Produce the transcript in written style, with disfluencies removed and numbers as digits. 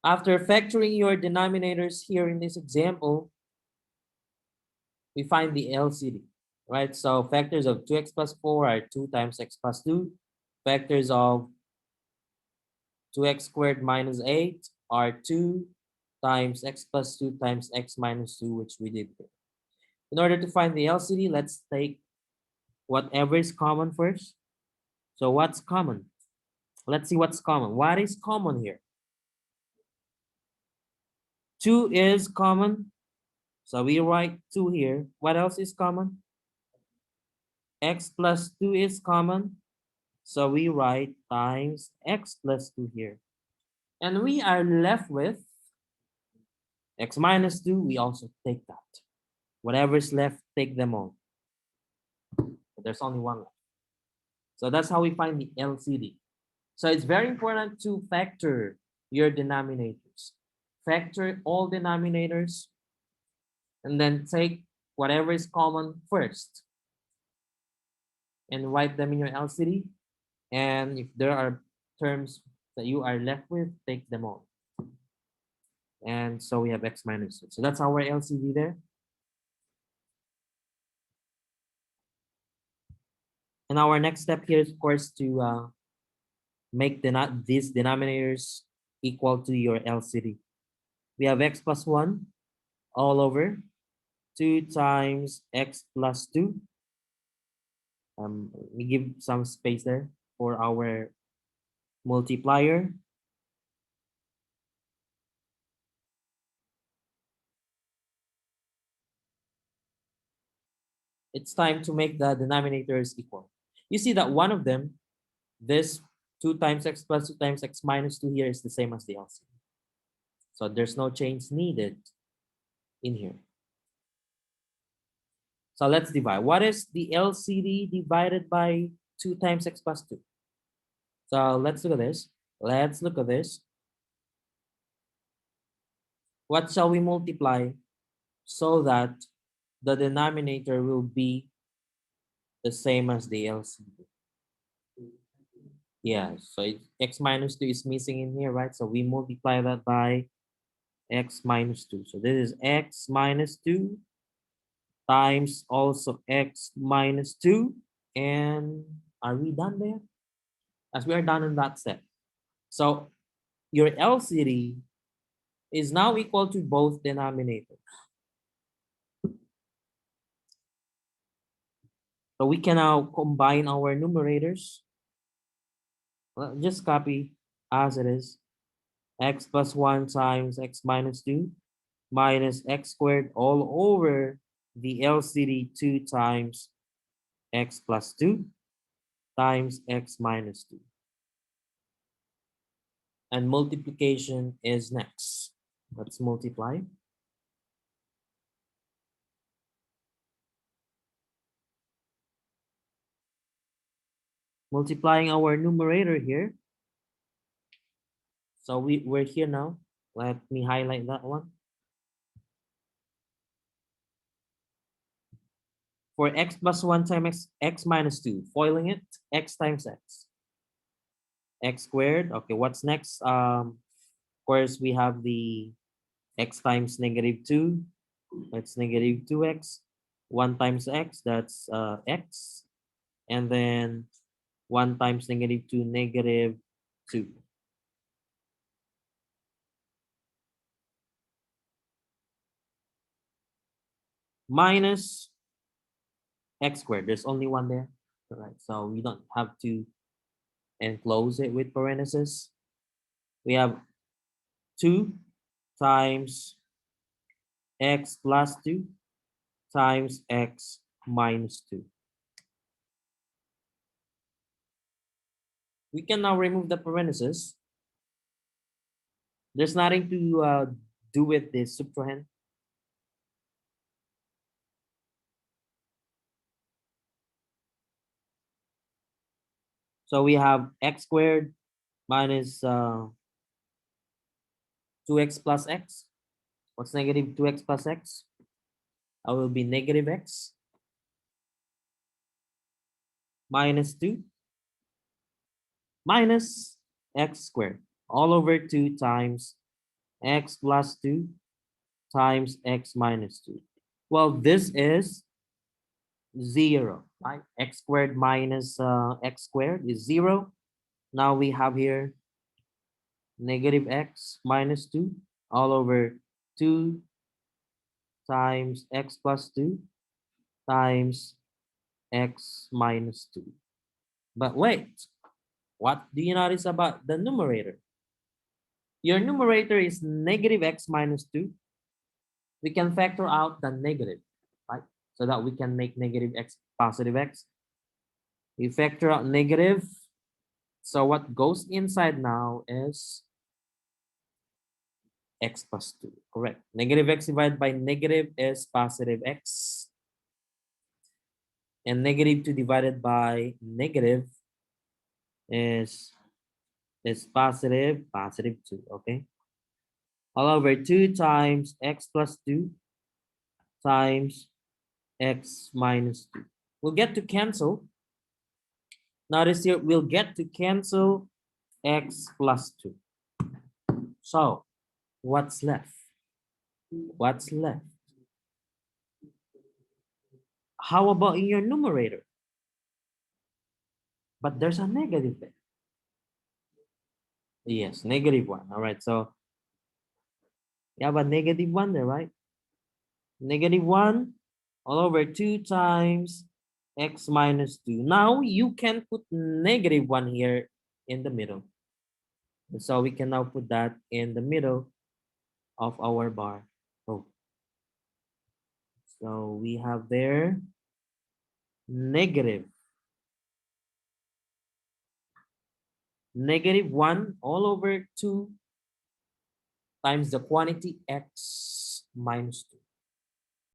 After factoring your denominators here in this example, we find the LCD, right? So factors of 2x plus 4 are 2 times x plus 2. Factors of 2x squared minus 8 are 2 times x plus 2 times x minus 2, which we did here. In order to find the LCD, let's take whatever is common first. So what's common? Let's see what's common. What is common here? 2 is common. So we write 2 here. What else is common? X plus 2 is common. So we write times x plus 2 here. And we are left with x minus 2. We also take that. Whatever's left, take them all. But there's only one left. So that's how we find the LCD. So it's very important to factor your denominators. Factor all denominators and then take whatever is common first and write them in your LCD. And if there are terms that you are left with, take them all. And so we have x minus 2. So that's our LCD there. And our next step here is, of course, to make these denominators equal to your LCD. We have x plus 1 all over 2 times x plus 2. We give some space there for our multiplier. It's time to make the denominators equal. You see that one of them, this 2 times x plus 2 times x minus 2 here is the same as the LCD. So there's no change needed in here. So let's divide. What is the LCD divided by 2 times x plus 2? So let's look at this. Let's look at this. What shall we multiply so that the denominator will be the same as the LCD? Yeah, so x minus 2 is missing in here, right? So we multiply that by x minus 2. So this is x minus 2 times also x minus 2. And are we done there? As we are done in that step. So your LCD is now equal to both denominators. So we can now combine our numerators. Well, just copy as it is. X plus 1 times x minus 2 minus x squared all over the LCD 2 times x plus 2 times x minus 2. And multiplication is next. Let's multiply. Multiplying our numerator here. So we're here now. Let me highlight that one. For x plus 1 times x minus 2, foiling it, x times x squared. Okay, what's next? Of course, we have the x times negative 2. That's negative 2x. 1 times x, that's x. And then 1 times negative 2, negative 2. Minus x squared. There's only one there. All right, so we don't have to enclose it with parentheses. We have 2 times x plus 2 times x minus 2. We can now remove the parentheses. There's nothing to do with this subtrahend. So we have x squared minus 2x plus x. What's negative 2x plus x? That will be negative x minus 2 minus x squared all over 2 times x plus 2 times x minus 2. Well, this is 0, right? X squared minus x squared is 0. Now we have here negative x minus 2 all over 2 times x plus 2 times x minus 2. But wait, what do you notice about the numerator? Your numerator is negative x minus 2. We can factor out the negative, right? So that we can make negative x positive x. We factor out negative. So what goes inside now is x plus 2, correct? Negative x divided by negative is positive x. And negative 2 divided by negative is positive 2, okay? All over 2 times x plus 2 times x minus 2. We'll get to cancel. Notice here, we'll get to cancel x plus 2. So, what's left? What's left? How about in your numerator? But there's a negative there. Yes, negative 1. All right, so you have a negative 1 there, right? Negative 1 all over 2 times x minus 2. Now you can put negative 1 here in the middle. And so we can now put that in the middle of our bar. Oh. So we have there negative 1 all over 2 times the quantity x minus 2.